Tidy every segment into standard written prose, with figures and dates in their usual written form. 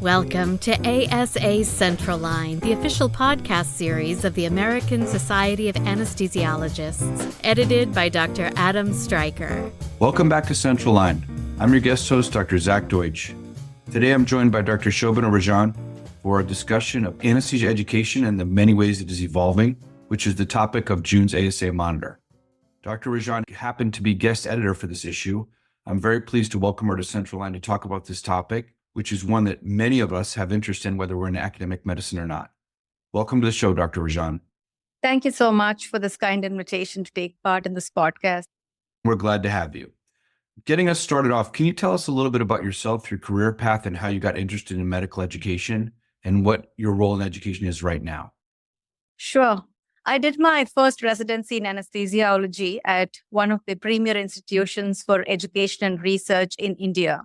Welcome to ASA Central Line, the official podcast series of the American Society of Anesthesiologists, edited by Dr. Adam Stryker. Welcome back to Central Line. I'm your guest host, Dr. Zach Deutsch. Today I'm joined by Dr. Shobana Rajan for a discussion of anesthesia education and the many ways it is evolving, which is the topic of June's ASA Monitor. Dr. Rajan happened to be guest editor for this issue. I'm very pleased to welcome her to Central Line to talk about this topic, which is one that many of us have interest in, whether we're in academic medicine or not. Welcome to the show, Dr. Rajan. Thank you so much for this kind invitation to take part in this podcast. We're glad to have you. Getting us started off, can you tell us a little bit about yourself, your career path, and how you got interested in medical education and what your role in education is right now? Sure. I did my first residency in anesthesiology at one of the premier institutions for education and research in India.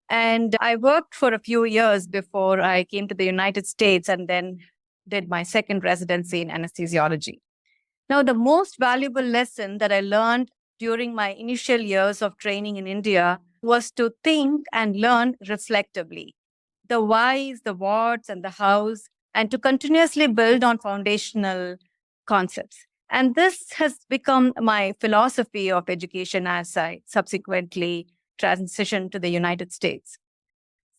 And I worked for a few years before I came to the United States and then did my second residency in anesthesiology. Now, the most valuable lesson that I learned during my initial years of training in India was to think and learn reflectively. The whys, the whats, and the hows, and to continuously build on foundational concepts. And this has become my philosophy of education as I subsequently transitioned to the United States.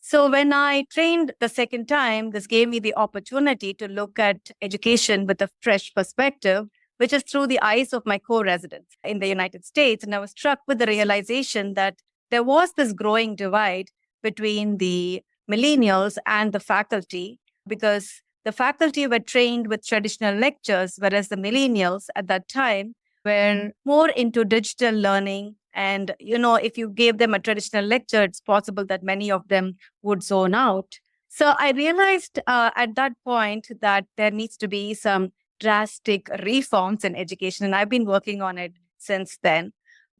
So when I trained the second time, this gave me the opportunity to look at education with a fresh perspective, which is through the eyes of my co-residents in the United States. And I was struck with the realization that there was this growing divide between the millennials and the faculty, because the faculty were trained with traditional lectures, whereas the millennials at that time were more into digital learning. And, if you gave them a traditional lecture, it's possible that many of them would zone out. So I realized at that point that there needs to be some drastic reforms in education. And I've been working on it since then.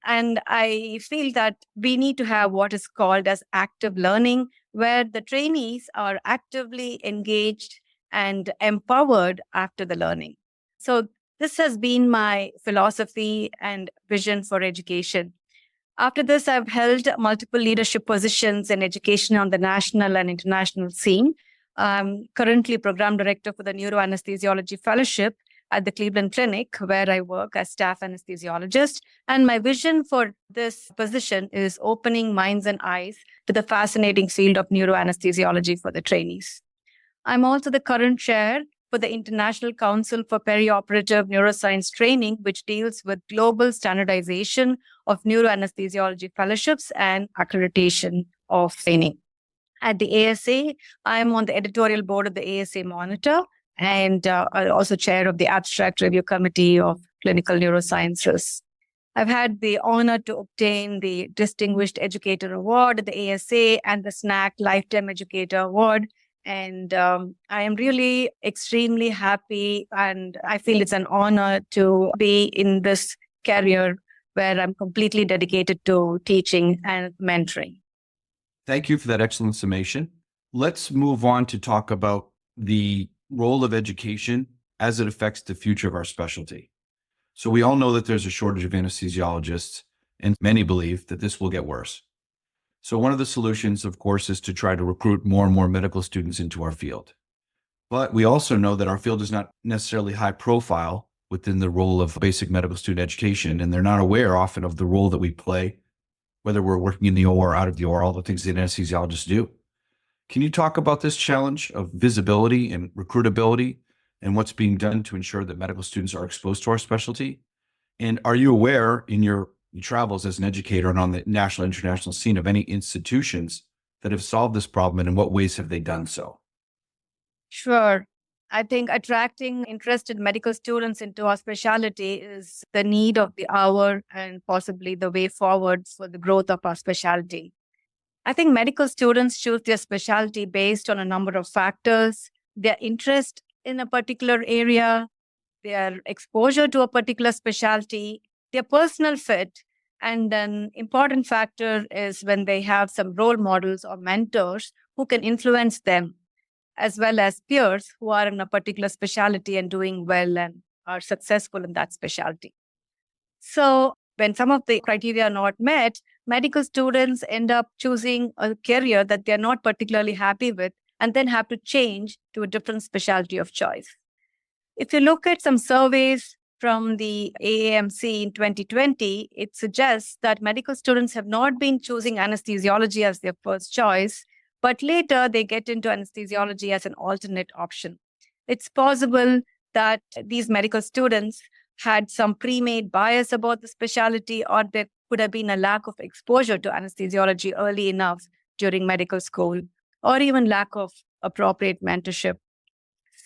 And I feel that we need to have what is called as active learning, where the trainees are actively engaged and empowered after the learning. So this has been my philosophy and vision for education. After this, I've held multiple leadership positions in education on the national and international scene. I'm currently program director for the Neuroanesthesiology Fellowship at the Cleveland Clinic, where I work as staff anesthesiologist. And my vision for this position is opening minds and eyes to the fascinating field of neuroanesthesiology for the trainees. I'm also the current chair for the International Council for Perioperative Neuroscience Training, which deals with global standardization of neuroanesthesiology fellowships and accreditation of training. At the ASA, I'm on the editorial board of the ASA Monitor, and I'm also chair of the Abstract Review Committee of Clinical Neurosciences. I've had the honor to obtain the Distinguished Educator Award at the ASA and the SNAC Lifetime Educator Award. And I am really extremely happy, and I feel it's an honor to be in this career where I'm completely dedicated to teaching and mentoring. Thank you for that excellent summation. Let's move on to talk about the role of education as it affects the future of our specialty. So we all know that there's a shortage of anesthesiologists, and many believe that this will get worse. So one of the solutions, of course, is to try to recruit more and more medical students into our field. But we also know that our field is not necessarily high profile within the role of basic medical student education, and they're not aware often of the role that we play, whether we're working in the OR or out of the OR, all the things that anesthesiologists do. Can you talk about this challenge of visibility and recruitability and what's being done to ensure that medical students are exposed to our specialty? And are you aware in your travels as an educator and on the national and international scene of any institutions that have solved this problem, and in what ways have they done so? Sure. I think attracting interested medical students into our specialty is the need of the hour and possibly the way forward for the growth of our specialty. I think medical students choose their specialty based on a number of factors: their interest in a particular area, their exposure to a particular specialty, their personal fit, and an important factor is when they have some role models or mentors who can influence them, as well as peers who are in a particular specialty and doing well and are successful in that specialty. So when some of the criteria are not met, medical students end up choosing a career that they're not particularly happy with and then have to change to a different specialty of choice. If you look at some surveys from the AAMC in 2020, it suggests that medical students have not been choosing anesthesiology as their first choice, but later they get into anesthesiology as an alternate option. It's possible that these medical students had some pre-made bias about the specialty, or there could have been a lack of exposure to anesthesiology early enough during medical school, or even lack of appropriate mentorship.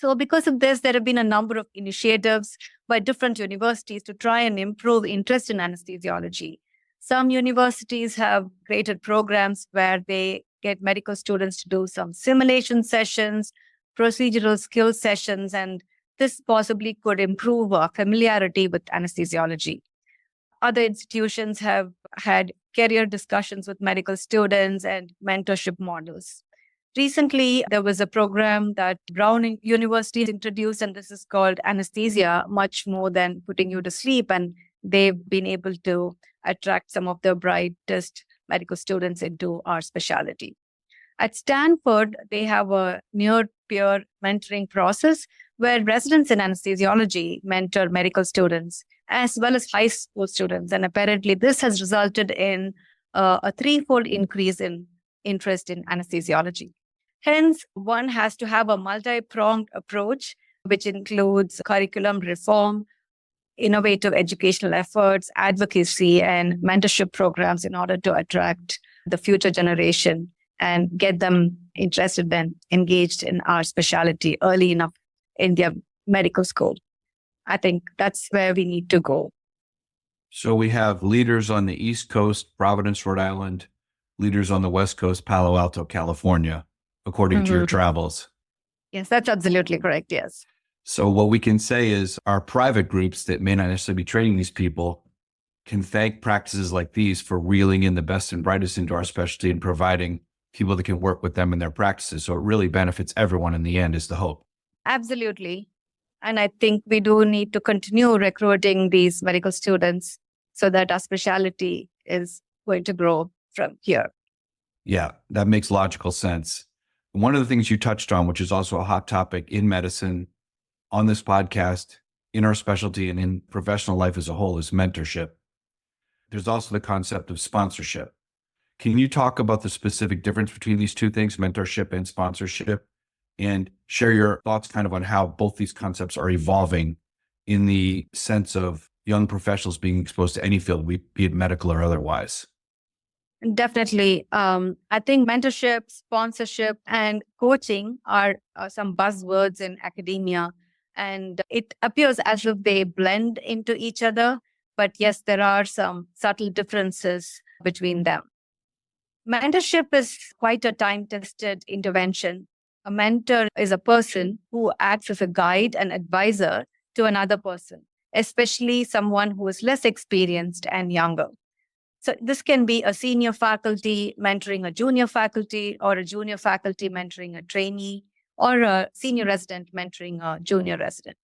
So because of this, there have been a number of initiatives by different universities to try and improve interest in anesthesiology. Some universities have created programs where they get medical students to do some simulation sessions, procedural skill sessions, and this possibly could improve familiarity with anesthesiology. Other institutions have had career discussions with medical students and mentorship models. Recently, there was a program that Brown University introduced, and this is called Anesthesia, much more than putting you to sleep. And they've been able to attract some of the brightest medical students into our specialty. At Stanford, they have a near-peer mentoring process where residents in anesthesiology mentor medical students as well as high school students. And apparently, this has resulted in a threefold increase in interest in anesthesiology. Hence, one has to have a multi-pronged approach, which includes curriculum reform, innovative educational efforts, advocacy, and mentorship programs in order to attract the future generation and get them interested and engaged in our specialty early enough in their medical school. I think that's where we need to go. So we have leaders on the East Coast, Providence, Rhode Island, leaders on the West Coast, Palo Alto, California, according to your travels. Yes, that's absolutely correct. Yes. So what we can say is our private groups that may not necessarily be training these people can thank practices like these for reeling in the best and brightest into our specialty and providing people that can work with them in their practices. So it really benefits everyone in the end is the hope. Absolutely. And I think we do need to continue recruiting these medical students so that our specialty is going to grow from here. Yeah, that makes logical sense. One of the things you touched on, which is also a hot topic in medicine, on this podcast, in our specialty, and in professional life as a whole, is mentorship. There's also the concept of sponsorship. Can you talk about the specific difference between these two things, mentorship and sponsorship, and share your thoughts kind of on how both these concepts are evolving in the sense of young professionals being exposed to any field, be it medical or otherwise? Definitely. I think mentorship, sponsorship, and coaching are some buzzwords in academia. And it appears as if they blend into each other. But yes, there are some subtle differences between them. Mentorship is quite a time-tested intervention. A mentor is a person who acts as a guide and advisor to another person, especially someone who is less experienced and younger. So this can be a senior faculty mentoring a junior faculty, or a junior faculty mentoring a trainee, or a senior resident mentoring a junior resident.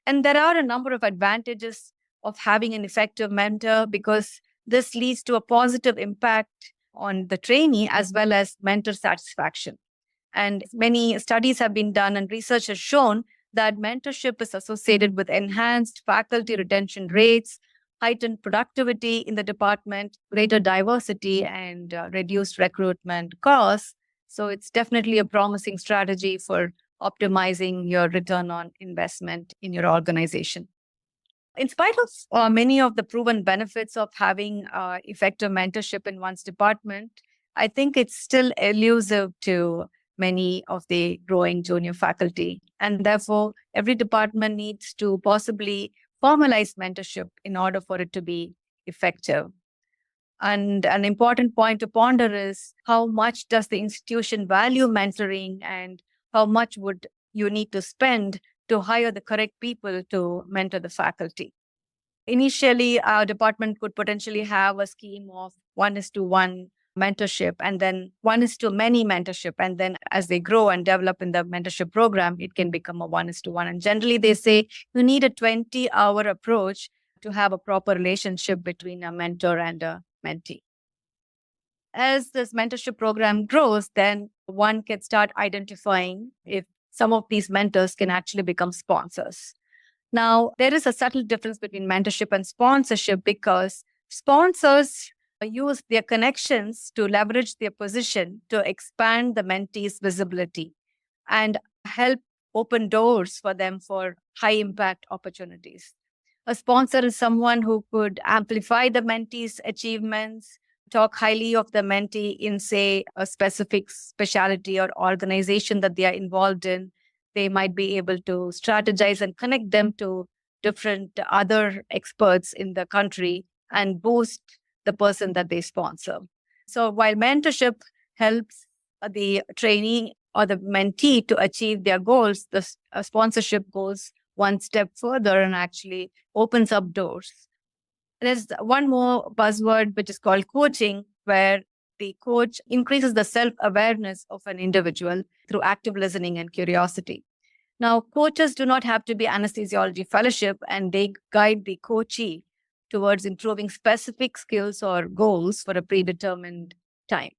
And there are a number of advantages of having an effective mentor because this leads to a positive impact on the trainee as well as mentor satisfaction. And many studies have been done and research has shown that mentorship is associated with enhanced faculty retention rates, heightened productivity in the department, greater diversity, and reduced recruitment costs. So it's definitely a promising strategy for optimizing your return on investment in your organization. In spite of many of the proven benefits of having effective mentorship in one's department, I think it's still elusive to many of the growing junior faculty. And therefore, every department needs to possibly formalize mentorship in order for it to be effective. And an important point to ponder is how much does the institution value mentoring, and how much would you need to spend to hire the correct people to mentor the faculty. Initially, our department could potentially have a scheme of 1:1 mentorship, and then 1:many mentorship. And then as they grow and develop in the mentorship program, it can become a 1:1. And generally, they say you need a 20-hour approach to have a proper relationship between a mentor and a mentee. as this mentorship program grows, then one can start identifying if some of these mentors can actually become sponsors. Now, there is a subtle difference between mentorship and sponsorship because sponsors use their connections to leverage their position to expand the mentee's visibility and help open doors for them for high impact opportunities. A sponsor is someone who could amplify the mentee's achievements, talk highly of the mentee in, say, a specific specialty or organization that they are involved in. They might be able to strategize and connect them to different other experts in the country and boost the person that they sponsor. So while mentorship helps the trainee or the mentee to achieve their goals, the sponsorship goes one step further and actually opens up doors. There's one more buzzword, which is called coaching, where the coach increases the self-awareness of an individual through active listening and curiosity. Now, coaches do not have to be anesthesiology fellowship, and they guide the coachee towards improving specific skills or goals for a predetermined time.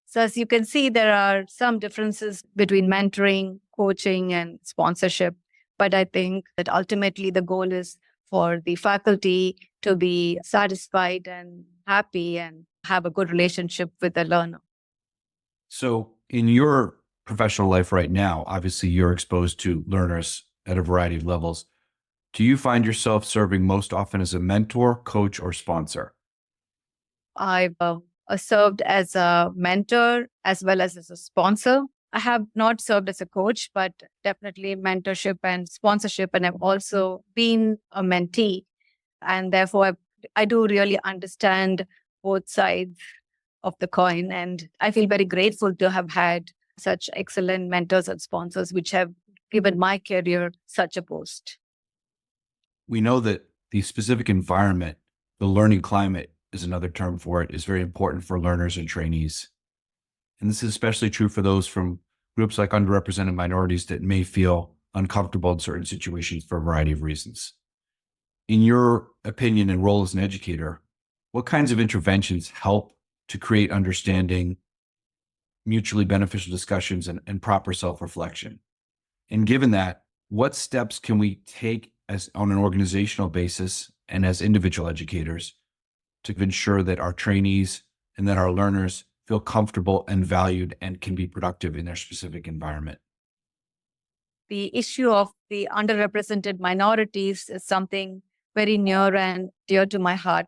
So as you can see, there are some differences between mentoring, coaching, and sponsorship. But I think that ultimately the goal is for the faculty to be satisfied and happy and have a good relationship with the learner. So in your professional life right now, obviously you're exposed to learners at a variety of levels. Do you find yourself serving most often as a mentor, coach, or sponsor? I've served as a mentor as well as a sponsor. I have not served as a coach, but definitely mentorship and sponsorship. And I've also been a mentee. And therefore, I do really understand both sides of the coin. And I feel very grateful to have had such excellent mentors and sponsors, which have given my career such a boost. We know that the specific environment, the learning climate is another term for it, is very important for learners and trainees. And this is especially true for those from groups like underrepresented minorities that may feel uncomfortable in certain situations for a variety of reasons. In your opinion and role as an educator, what kinds of interventions help to create understanding, mutually beneficial discussions, and proper self-reflection? And given that, what steps can we take as on an organizational basis and as individual educators to ensure that our trainees and that our learners feel comfortable and valued and can be productive in their specific environment? The issue of the underrepresented minorities is something very near and dear to my heart.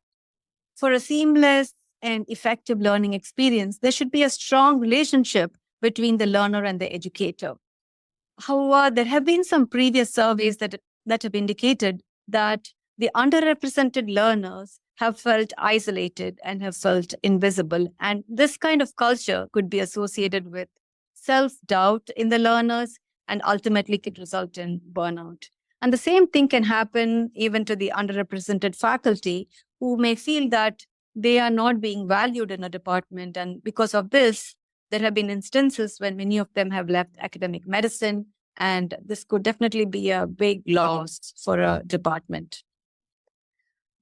For a seamless and effective learning experience, there should be a strong relationship between the learner and the educator. However, there have been some previous surveys that have indicated that the underrepresented learners have felt isolated and have felt invisible. And this kind of culture could be associated with self-doubt in the learners and ultimately could result in burnout. And the same thing can happen even to the underrepresented faculty who may feel that they are not being valued in a department. And because of this, there have been instances when many of them have left academic medicine, and this could definitely be a big loss for a department.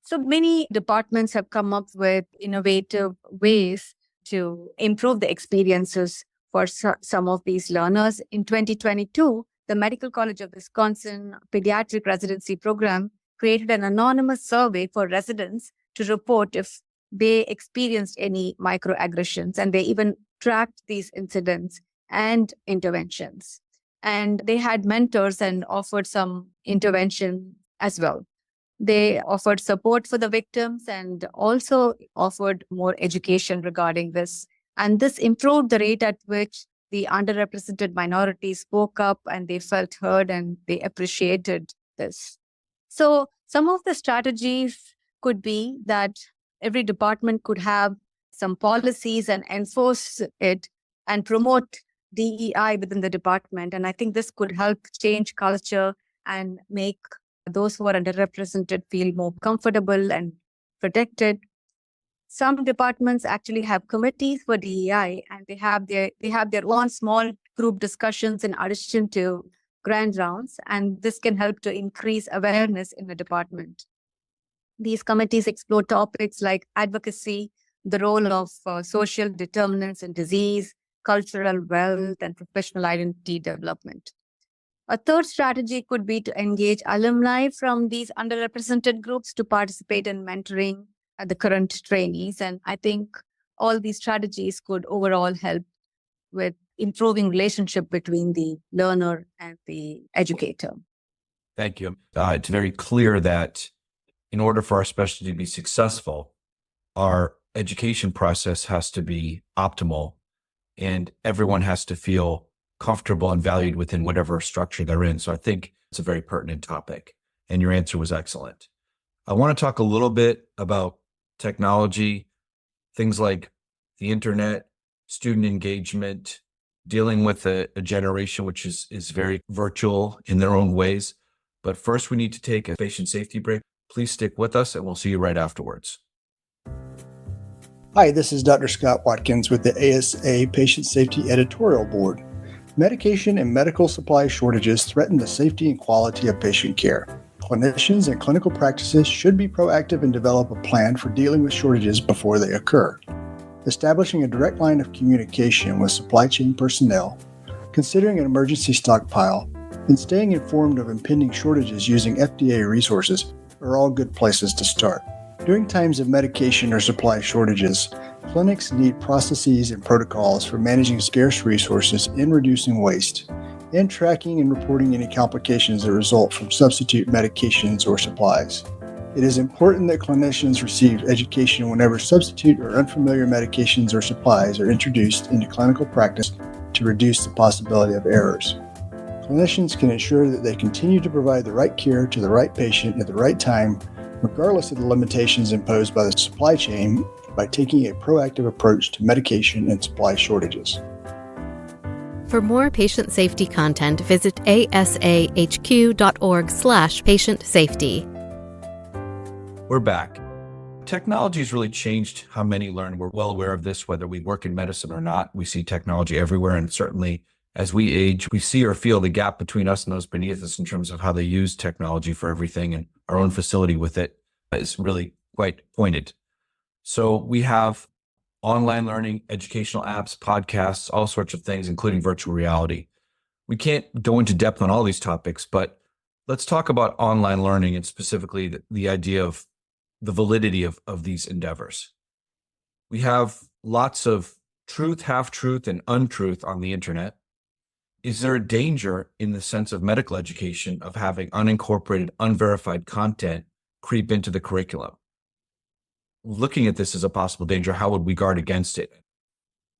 So many departments have come up with innovative ways to improve the experiences for some of these learners. In 2022, the Medical College of Wisconsin Pediatric Residency Program created an anonymous survey for residents to report if they experienced any microaggressions, and they even tracked these incidents and interventions. And they had mentors and offered some intervention as well. They offered support for the victims and also offered more education regarding this. And this improved the rate at which the underrepresented minorities spoke up and they felt heard and they appreciated this. So some of the strategies could be that every department could have some policies and enforce it and promote DEI within the department. And I think this could help change culture and make those who are underrepresented feel more comfortable and protected. Some departments actually have committees for DEI, and they have their own small group discussions in addition to grand rounds, and this can help to increase awareness in the department. These committees explore topics like advocacy, the role of social determinants in disease, cultural wealth, and professional identity development. A third strategy could be to engage alumni from these underrepresented groups to participate in mentoring the current trainees. And I think all these strategies could overall help with improving relationship between the learner and the educator. Thank you. It's very clear that in order for our specialty to be successful, our education process has to be optimal and everyone has to feel comfortable and valued within whatever structure they're in. So I think it's a very pertinent topic and your answer was excellent. I want to talk a little bit about technology, things like the internet, student engagement, dealing with a generation which is very virtual in their own ways. But first we need to take a patient safety break. Please stick with us and we'll see you right afterwards. Hi, this is Dr. Scott Watkins with the ASA Patient Safety Editorial Board. Medication and medical supply shortages threaten the safety and quality of patient care. Clinicians and clinical practices should be proactive and develop a plan for dealing with shortages before they occur. Establishing a direct line of communication with supply chain personnel, considering an emergency stockpile, and staying informed of impending shortages using FDA resources are all good places to start. During times of medication or supply shortages, clinics need processes and protocols for managing scarce resources and reducing waste, and tracking and reporting any complications that result from substitute medications or supplies. It is important that clinicians receive education whenever substitute or unfamiliar medications or supplies are introduced into clinical practice to reduce the possibility of errors. Clinicians can ensure that they continue to provide the right care to the right patient at the right time, regardless of the limitations imposed by the supply chain, by taking a proactive approach to medication and supply shortages. For more patient safety content, visit asahq.org/patient safety. We're back. Technology has really changed how many learn. We're well aware of this, whether we work in medicine or not. We see technology everywhere. And certainly as we age, we see or feel the gap between us and those beneath us in terms of how they use technology for everything. And our own facility with it is really quite pointed. So we have online learning, educational apps, podcasts, all sorts of things, including virtual reality. We can't go into depth on all these topics, but let's talk about online learning and specifically the idea of the validity of these endeavors. We have lots of truth, half-truth, and untruth on the internet. Is there a danger in the sense of medical education of having unincorporated, unverified content creep into the curriculum? Looking at this as a possible danger, how would we guard against it?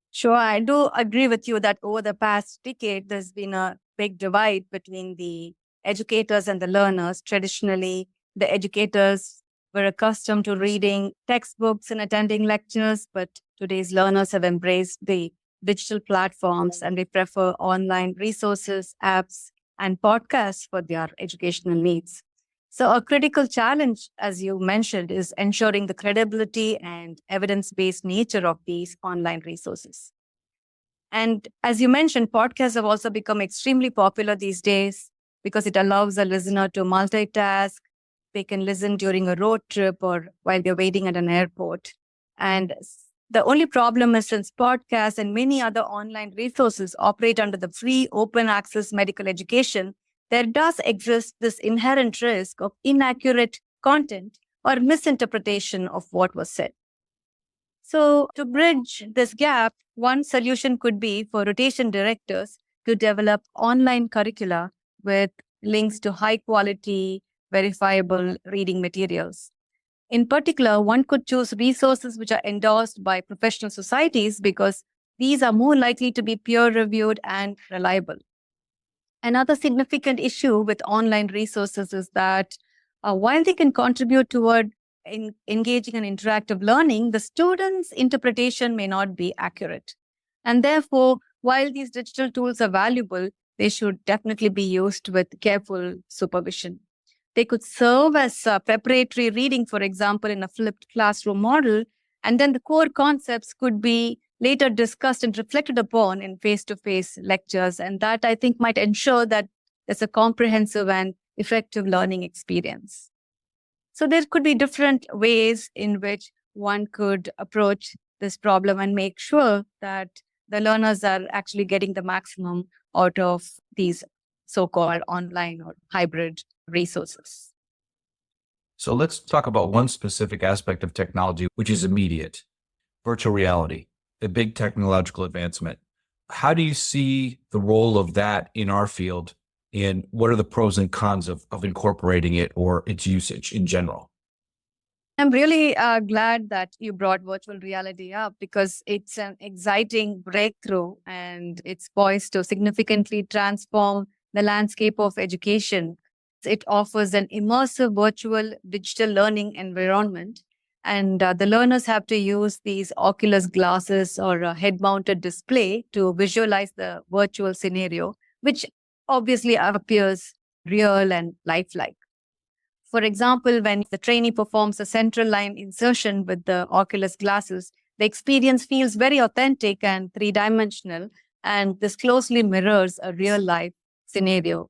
Sure, I do agree with you that over the past decade, there's been a big divide between the educators and the learners. Traditionally, the educators were accustomed to reading textbooks and attending lectures, but today's learners have embraced the digital platforms and they prefer online resources, apps, and podcasts for their educational needs. So a critical challenge, as you mentioned, is ensuring the credibility and evidence-based nature of these online resources. And as you mentioned, podcasts have also become extremely popular these days because it allows a listener to multitask. They can listen during a road trip or while they're waiting at an airport. And the only problem is since podcasts and many other online resources operate under the free open access medical education, there does exist this inherent risk of inaccurate content or misinterpretation of what was said. So to bridge this gap, one solution could be for rotation directors to develop online curricula with links to high quality, verifiable reading materials. In particular, one could choose resources which are endorsed by professional societies because these are more likely to be peer-reviewed and reliable. Another significant issue with online resources is that while they can contribute toward engaging in interactive learning, the student's interpretation may not be accurate. And therefore, while these digital tools are valuable, they should definitely be used with careful supervision. They could serve as preparatory reading, for example, in a flipped classroom model, and then the core concepts could be later discussed and reflected upon in face-to-face lectures. And that, I think, might ensure that there's a comprehensive and effective learning experience. So there could be different ways in which one could approach this problem and make sure that the learners are actually getting the maximum out of these so-called online or hybrid resources. So let's talk about one specific aspect of technology, which is immediate: virtual reality, a big technological advancement. How do you see the role of that in our field, and what are the pros and cons of incorporating it or its usage in general? I'm really glad that you brought virtual reality up because it's an exciting breakthrough and it's poised to significantly transform the landscape of education. It offers an immersive virtual digital learning environment, and the learners have to use these Oculus glasses or a head-mounted display to visualize the virtual scenario, which obviously appears real and lifelike. For example, when the trainee performs a central line insertion with the Oculus glasses, the experience feels very authentic and three-dimensional, and this closely mirrors a real-life scenario.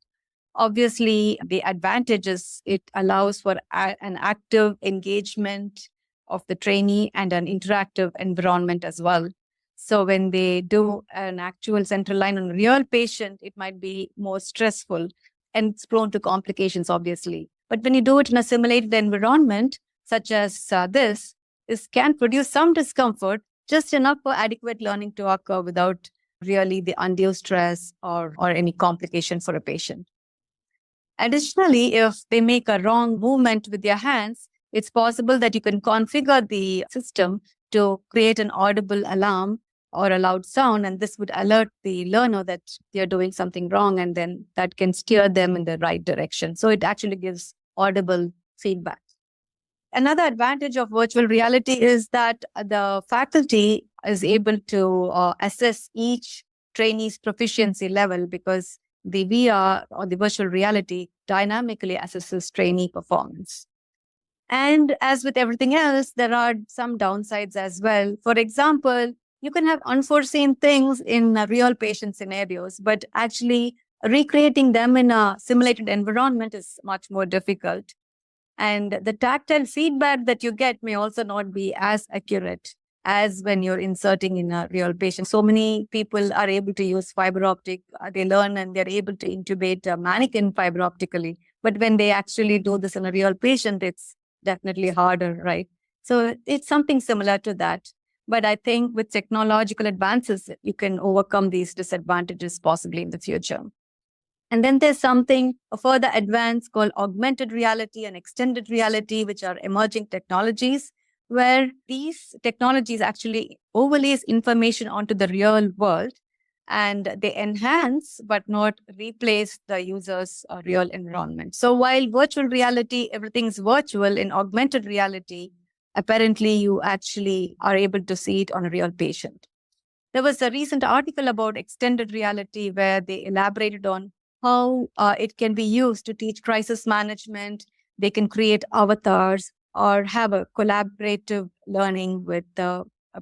Obviously, the advantage is it allows for an active engagement of the trainee and an interactive environment as well. So when they do an actual central line on a real patient, it might be more stressful and it's prone to complications, obviously. But when you do it in a simulated environment, such as this can produce some discomfort, just enough for adequate learning to occur without really the undue stress or any complication for a patient. Additionally, if they make a wrong movement with their hands, it's possible that you can configure the system to create an audible alarm or a loud sound, and this would alert the learner that they're doing something wrong, and then that can steer them in the right direction. So it actually gives audible feedback. Another advantage of virtual reality is that the faculty is able to assess each trainee's proficiency level because the VR or the virtual reality dynamically assesses trainee performance. And as with everything else, there are some downsides as well. For example, you can have unforeseen things in real patient scenarios, but actually recreating them in a simulated environment is much more difficult. And the tactile feedback that you get may also not be as accurate as when you're inserting in a real patient. So many people are able to use fiber optic. They learn and they're able to intubate a mannequin fiber optically. But when they actually do this in a real patient, it's definitely harder, right? So it's something similar to that. But I think with technological advances, you can overcome these disadvantages possibly in the future. And then there's something further advanced called augmented reality and extended reality, which are emerging technologies, where these technologies actually overlays information onto the real world and they enhance but not replace the user's real environment. So while virtual reality, everything's virtual, in augmented reality, apparently you actually are able to see it on a real patient. There was a recent article about extended reality where they elaborated on how it can be used to teach crisis management. They can create avatars or have a collaborative learning with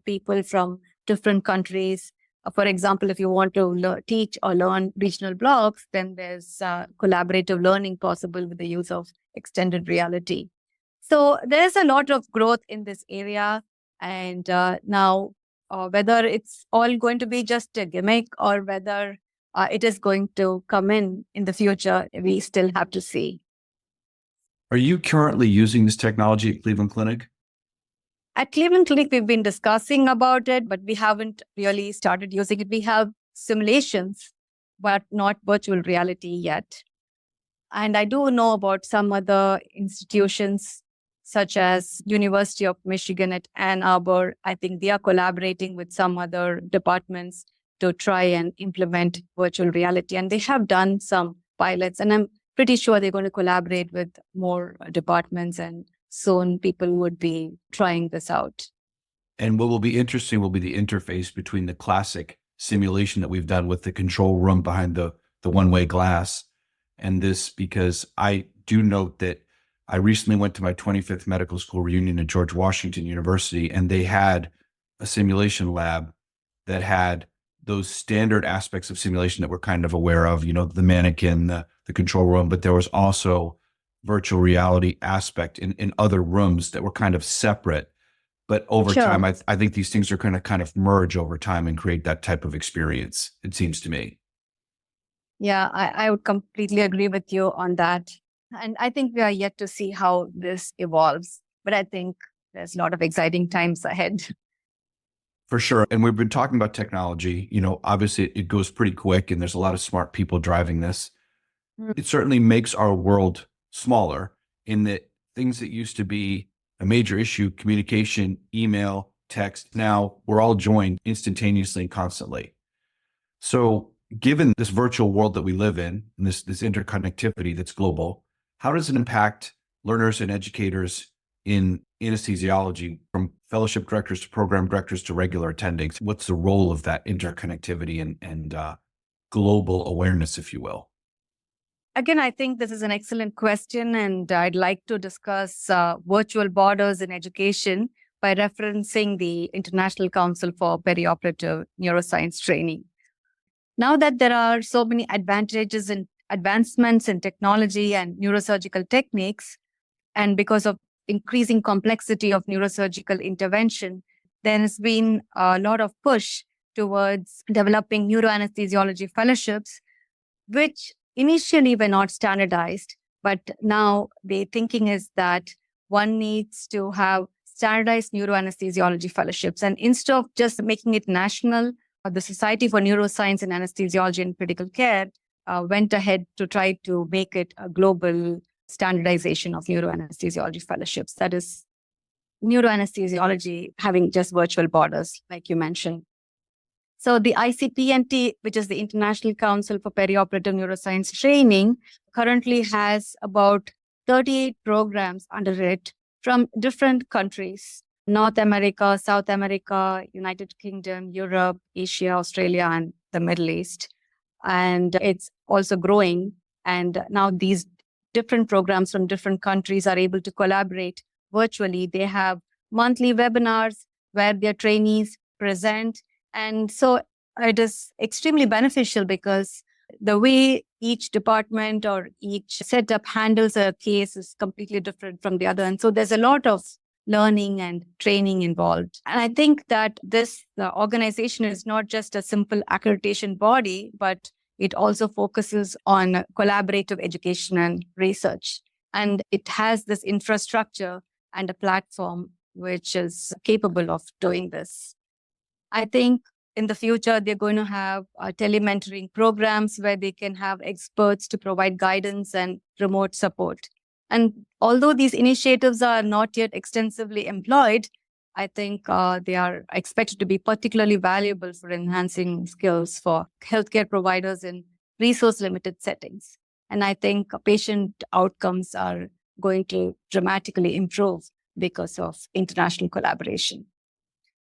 people from different countries. For example, if you want to teach or learn regional blocks, then there's collaborative learning possible with the use of extended reality. So there's a lot of growth in this area. And now, whether it's all going to be just a gimmick or whether it is going to come in the future, we still have to see. Are you currently using this technology at Cleveland Clinic? At Cleveland Clinic, we've been discussing about it, but we haven't really started using it. We have simulations, but not virtual reality yet. And I do know about some other institutions, such as University of Michigan at Ann Arbor. I think they are collaborating with some other departments to try and implement virtual reality. And they have done some pilots, and I'm pretty sure they're going to collaborate with more departments, and soon people would be trying this out. And what will be interesting will be the interface between the classic simulation that we've done with the control room behind the one-way glass and this, because I do note that I recently went to my 25th medical school reunion at George Washington University, and they had a simulation lab that had those standard aspects of simulation that we're kind of aware of, the mannequin, the control room, but there was also virtual reality aspect in other rooms that were kind of separate. But over Sure. time, I think these things are going to kind of merge over time and create that type of experience, it seems to me. Yeah, I would completely agree with you on that. And I think we are yet to see how this evolves. But I think there's a lot of exciting times ahead. For sure. And we've been talking about technology. Obviously it goes pretty quick and there's a lot of smart people driving this. Mm. It certainly makes our world smaller in that things that used to be a major issue, communication, email, text, now we're all joined instantaneously and constantly. So given this virtual world that we live in and this interconnectivity that's global, how does it impact learners and educators in anesthesiology, from fellowship directors to program directors to regular attendings? What's the role of that interconnectivity and global awareness, if you will? Again, I think this is an excellent question, and I'd like to discuss virtual borders in education by referencing the International Council for Perioperative Neuroscience Training. Now that there are so many advantages and advancements in technology and neurosurgical techniques, and because of increasing complexity of neurosurgical intervention, there has been a lot of push towards developing neuroanesthesiology fellowships, which initially were not standardized. But now the thinking is that one needs to have standardized neuroanesthesiology fellowships. And instead of just making it national, the Society for Neuroscience and Anesthesiology in Critical Care went ahead to try to make it a global standardization of neuroanesthesiology fellowships. That is, neuroanesthesiology having just virtual borders, like you mentioned. So the ICPNT, which is the International Council for Perioperative Neuroscience Training, currently has about 38 programs under it from different countries: North America, South America, United Kingdom, Europe, Asia, Australia, and the Middle East. And it's also growing. And now these different programs from different countries are able to collaborate virtually. They have monthly webinars where their trainees present. And so it is extremely beneficial because the way each department or each setup handles a case is completely different from the other. And so there's a lot of learning and training involved. And I think that the organization is not just a simple accreditation body, but it also focuses on collaborative education and research. And it has this infrastructure and a platform which is capable of doing this. I think in the future, they're going to have telementoring programs where they can have experts to provide guidance and remote support. And although these initiatives are not yet extensively employed, I think they are expected to be particularly valuable for enhancing skills for healthcare providers in resource-limited settings. And I think patient outcomes are going to dramatically improve because of international collaboration.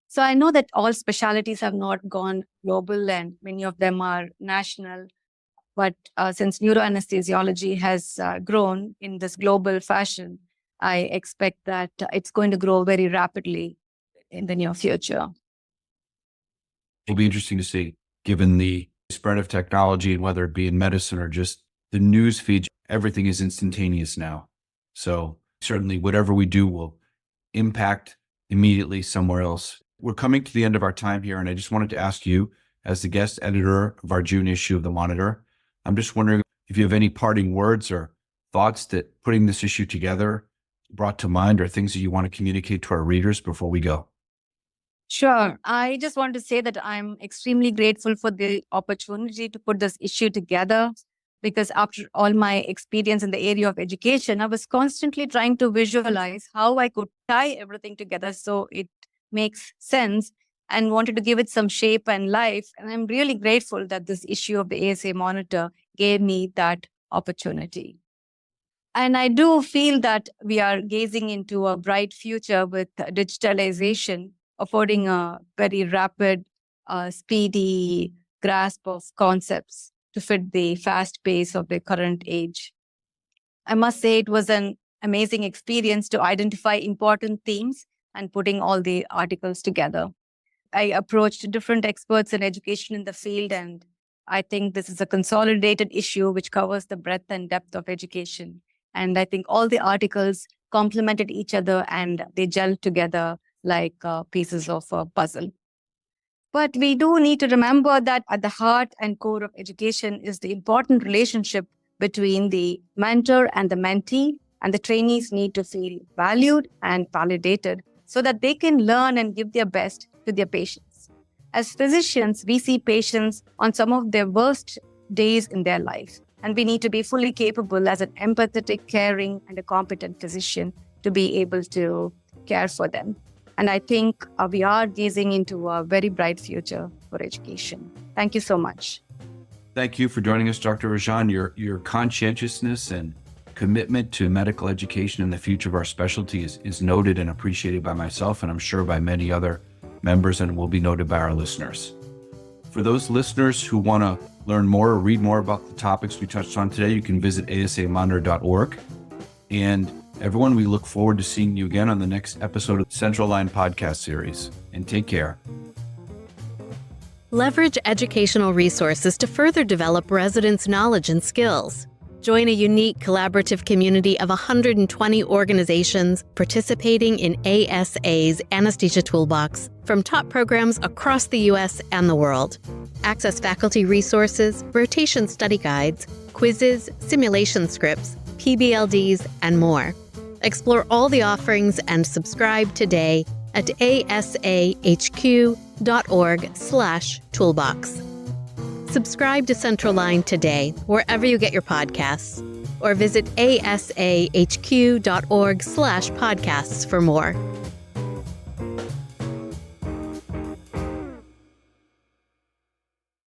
So I know that all specialties have not gone global and many of them are national. But since neuroanesthesiology has grown in this global fashion, I expect that it's going to grow very rapidly in the near future. It'll be interesting to see, given the spread of technology and whether it be in medicine or just the news feed, everything is instantaneous now. So certainly whatever we do will impact immediately somewhere else. We're coming to the end of our time here, and I just wanted to ask you, as the guest editor of our June issue of the Monitor, I'm just wondering if you have any parting words or thoughts that putting this issue together brought to mind, or things that you want to communicate to our readers before we go. Sure. I just want to say that I'm extremely grateful for the opportunity to put this issue together, because after all my experience in the area of education, I was constantly trying to visualize how I could tie everything together so it makes sense, and wanted to give it some shape and life. And I'm really grateful that this issue of the ASA Monitor gave me that opportunity. And I do feel that we are gazing into a bright future with digitalization, affording a very rapid, speedy grasp of concepts to fit the fast pace of the current age. I must say it was an amazing experience to identify important themes and putting all the articles together. I approached different experts in education in the field, and I think this is a consolidated issue which covers the breadth and depth of education. And I think all the articles complemented each other and they gelled together like pieces of a puzzle. But we do need to remember that at the heart and core of education is the important relationship between the mentor and the mentee, and the trainees need to feel valued and validated so that they can learn and give their best to their patients. As physicians, we see patients on some of their worst days in their life, and we need to be fully capable as an empathetic, caring, and a competent physician to be able to care for them. And I think we are gazing into a very bright future for education. Thank you so much. Thank you for joining us, Dr. Rajan. Your conscientiousness and commitment to medical education and the future of our specialty is noted and appreciated by myself, and I'm sure by many other members, and will be noted by our listeners. For those listeners who want to learn more or read more about the topics we touched on today, you can visit asamonitor.org. And everyone, we look forward to seeing you again on the next episode of the Central Line podcast series. And take care. Leverage educational resources to further develop residents' knowledge and skills. Join a unique collaborative community of 120 organizations participating in ASA's Anesthesia Toolbox from top programs across the U.S. and the world. Access faculty resources, rotation study guides, quizzes, simulation scripts, PBLDs, and more. Explore all the offerings and subscribe today at asahq.org/toolbox. Subscribe to Central Line today, wherever you get your podcasts, or visit asahq.org/podcasts for more.